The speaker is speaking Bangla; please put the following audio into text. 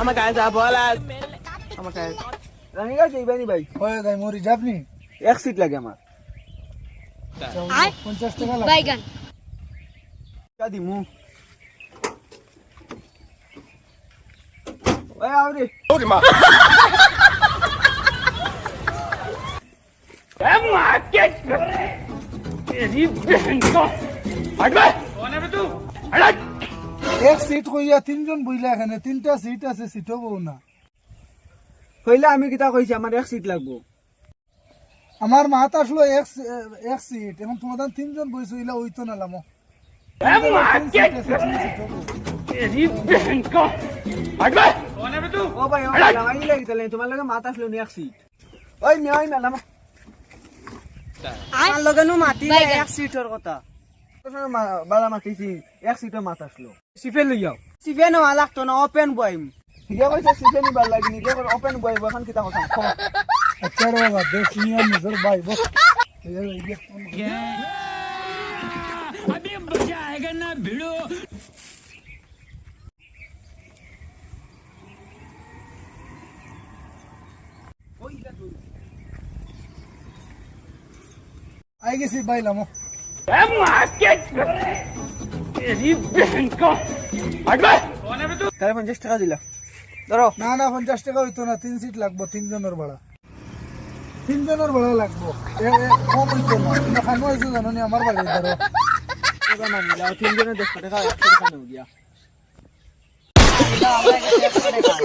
আমার কাছে যা বল আমার কাছে রানি গাছ এইবানি ভাই হয় ভাই মোর রিজার্ভ নি এক সিট লাগে আমার 50 টাকা লাগে বাইগান কা দিমু ওই আউরে ওরে মা এ মা কে तेरी बहन का हट बे कौन है बे तू हट এক সিট কইয়া তিনজন বইলা এখানে তিনটা সিট আছে সিটও বউ না কইলা আমি কিটা কইছি আমার এক সিট লাগবো আমার মাথা আসলো এক সিট এখন তোমাদের তিনজন বইছো ইলা হইতো না লামো এ মা কে तेरी बहन का हट बे कौन है बे तू ओ भाई লাগাই লাগি তাহলে তোমার লাগে মাথা আসলো নি এক সিট ওই মেই মেলাম আমার লগেনো মাটি এক সিটের কথা বালা মাটিছি এক সিটের মাথা আসলো সিফে লই যাও সিফে না লাগতো না ওপেন বয়ম হিগা কইছে সিফে নি ভাল লাগি নি ওপেন বয়ম এখন কিটা কথা আচ্ছা রে বাবা দেখ নিয়া নজর ভাই বস अभी मजा आएगा ना भिड़ो আই গেছি ভাই লামো ए मां के तेरी बहन का हट बे कौन है बे तू তারে 50 টাকা দিলা ধরো না না 50 টাকা হইতো না তিন সিট লাগবো তিনজনের ভাড়া তিনজনের ভাড়া লাগবো কম হইতো না কিন্তু খানো আইছো জানো নি আমার বাড়ি ধরো টাকা না দিলা তিনজনের 10 টাকা 100 টাকা নাও দিয়া আমরা কাছে 100 টাকা